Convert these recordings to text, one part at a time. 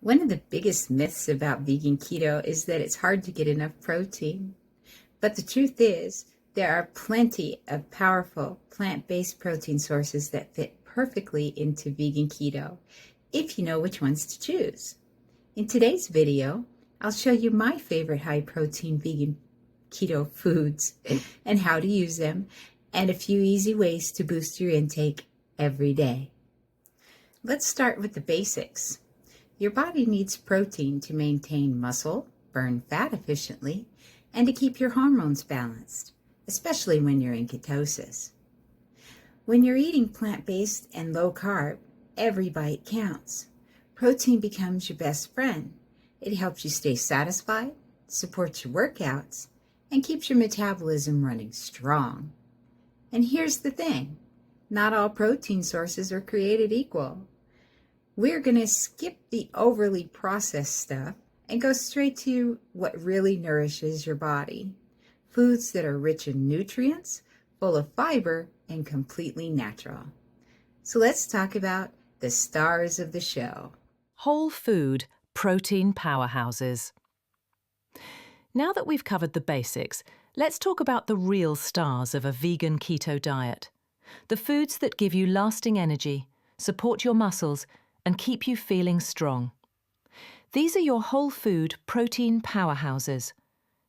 One of the biggest myths about vegan keto is that it's hard to get enough protein. But the truth is, there are plenty of powerful plant-based protein sources that fit perfectly into vegan keto, if you know which ones to choose. In today's video, I'll show you my favorite high-protein vegan keto foods and how to use them, and a few easy ways to boost your intake every day. Let's start with the basics. Your body needs protein to maintain muscle, burn fat efficiently, and to keep your hormones balanced, especially when you're in ketosis. When you're eating plant-based and low-carb, every bite counts. Protein becomes your best friend. It helps you stay satisfied, supports your workouts, and keeps your metabolism running strong. And here's the thing, not all protein sources are created equal. We're going to skip the overly processed stuff and go straight to what really nourishes your body. Foods that are rich in nutrients, full of fiber, and completely natural. So let's talk about the stars of the show. Whole food protein powerhouses. Now that we've covered the basics, let's talk about the real stars of a vegan keto diet. The foods that give you lasting energy, support your muscles, and keep you feeling strong. These are your whole food protein powerhouses.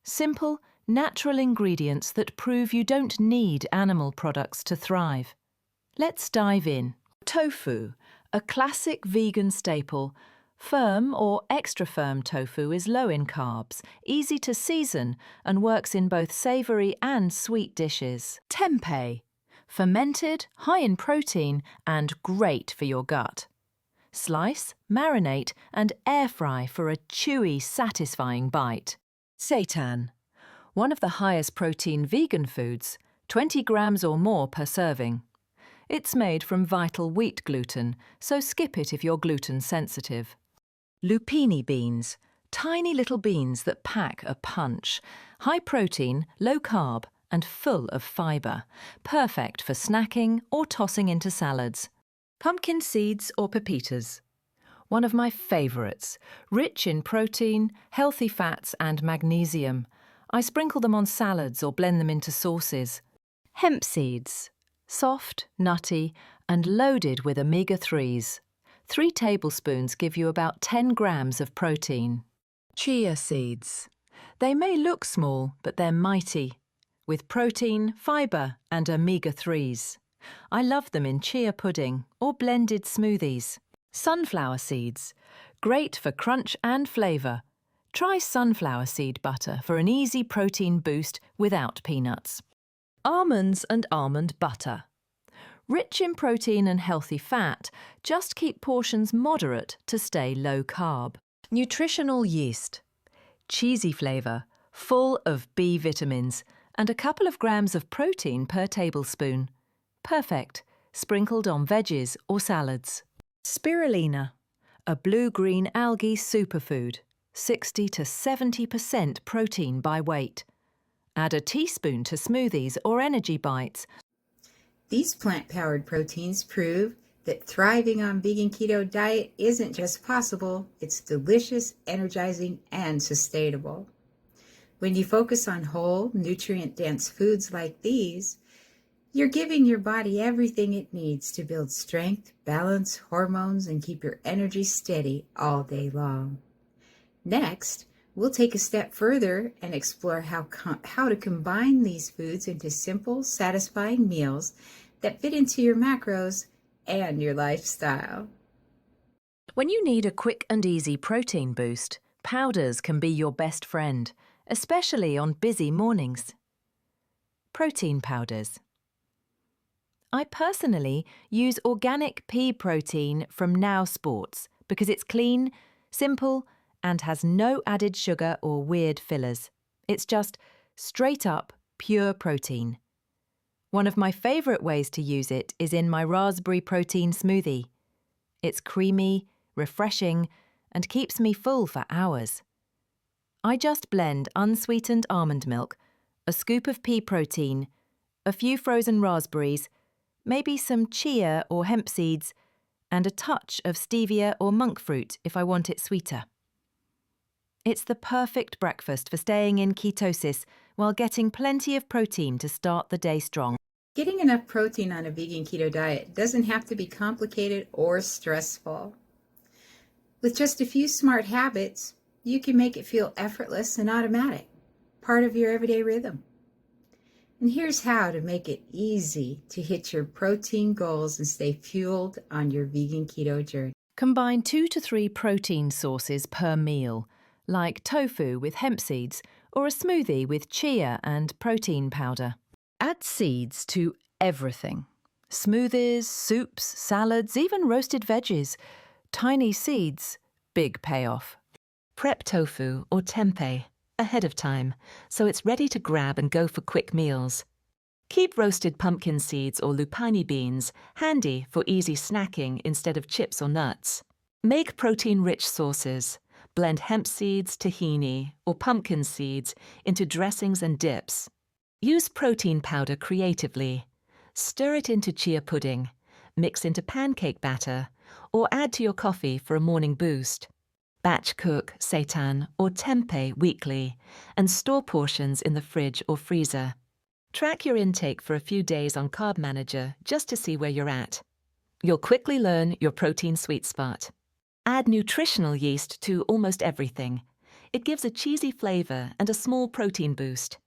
Simple, natural ingredients that prove you don't need animal products to thrive. Let's dive in. Tofu, a classic vegan staple. Firm or extra firm tofu is low in carbs, easy to season, and works in both savoury and sweet dishes. Tempeh, fermented, high in protein, and great for your gut. Slice, marinate, and air fry for a chewy, satisfying bite. Seitan, one of the highest protein vegan foods, 20 grams or more per serving. It's made from vital wheat gluten, so skip it if you're gluten sensitive. Lupini beans, tiny little beans that pack a punch. High protein, low carb, and full of fibre. Perfect for snacking or tossing into salads. Pumpkin seeds or pepitas. One of my favourites, rich in protein, healthy fats and magnesium. I sprinkle them on salads or blend them into sauces. Hemp seeds, soft, nutty and loaded with omega-3s. 3 tablespoons give you about 10 grams of protein. Chia seeds. They may look small, but they're mighty, with protein, fibre and omega-3s. I love them in chia pudding or blended smoothies. Sunflower seeds, great for crunch and flavour. Try sunflower seed butter for an easy protein boost without peanuts. Almonds and almond butter. Rich in protein and healthy fat, just keep portions moderate to stay low carb. Nutritional yeast. Cheesy flavour, full of B vitamins and a couple of grams of protein per tablespoon. Perfect, sprinkled on veggies or salads. Spirulina, a blue-green algae superfood, 60 to 70% protein by weight. Add a teaspoon to smoothies or energy bites. These plant-powered proteins prove that thriving on vegan keto diet isn't just possible, it's delicious, energizing, and sustainable. When you focus on whole, nutrient-dense foods like these, you're giving your body everything it needs to build strength, balance, hormones, and keep your energy steady all day long. Next, we'll take a step further and explore how to combine these foods into simple, satisfying meals that fit into your macros and your lifestyle. When you need a quick and easy protein boost, powders can be your best friend, especially on busy mornings. Protein powders. I personally use organic pea protein from Now Sports because it's clean, simple, and has no added sugar or weird fillers. It's just straight up pure protein. One of my favourite ways to use it is in my raspberry protein smoothie. It's creamy, refreshing, and keeps me full for hours. I just blend unsweetened almond milk, a scoop of pea protein, a few frozen raspberries, maybe some chia or hemp seeds, and a touch of stevia or monk fruit if I want it sweeter. It's the perfect breakfast for staying in ketosis while getting plenty of protein to start the day strong. Getting enough protein on a vegan keto diet doesn't have to be complicated or stressful. With just a few smart habits, you can make it feel effortless and automatic, part of your everyday rhythm. And here's how to make it easy to hit your protein goals and stay fueled on your vegan keto journey. Combine 2 to 3 protein sources per meal, like tofu with hemp seeds or a smoothie with chia and protein powder. Add seeds to everything. Smoothies, soups, salads, even roasted veggies. Tiny seeds, big payoff. Prep tofu or tempeh ahead of time so it's ready to grab and go for quick meals. Keep roasted pumpkin seeds or lupini beans handy for easy snacking instead of chips or nuts. Make protein-rich sauces. Blend hemp seeds, tahini, or pumpkin seeds into dressings and dips. Use protein powder creatively. Stir it into chia pudding, mix into pancake batter, or add to your coffee for a morning boost. Batch cook seitan or tempeh weekly and store portions in the fridge or freezer. Track your intake for a few days on Carb Manager just to see where you're at. You'll quickly learn your protein sweet spot. Add nutritional yeast to almost everything. It gives a cheesy flavor and a small protein boost.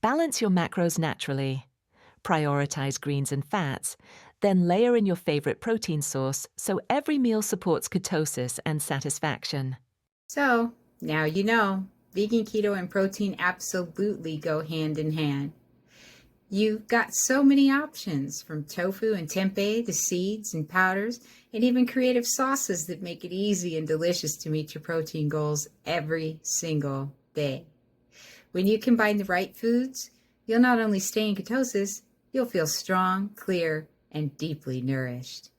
Balance your macros naturally. Prioritize greens and fats, then layer in your favorite protein source so every meal supports ketosis and satisfaction. So, now you know, vegan keto and protein absolutely go hand in hand. You've got so many options, from tofu and tempeh to seeds and powders, and even creative sauces that make it easy and delicious to meet your protein goals every single day. When you combine the right foods, you'll not only stay in ketosis, you'll feel strong, clear, and deeply nourished.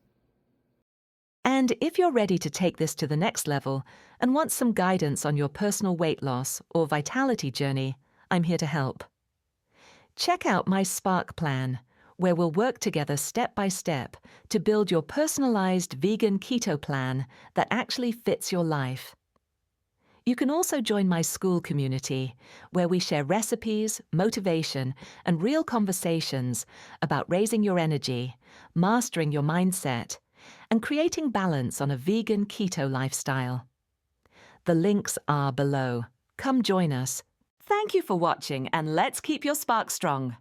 And if you're ready to take this to the next level and want some guidance on your personal weight loss or vitality journey, I'm here to help. Check out my Spark plan, where we'll work together step by step to build your personalized vegan keto plan that actually fits your life. You can also join my Skool community, where we share recipes, motivation, and real conversations about raising your energy, mastering your mindset, and creating balance on a vegan keto lifestyle. The links are below. Come join us. Thank you for watching, and let's keep your spark strong.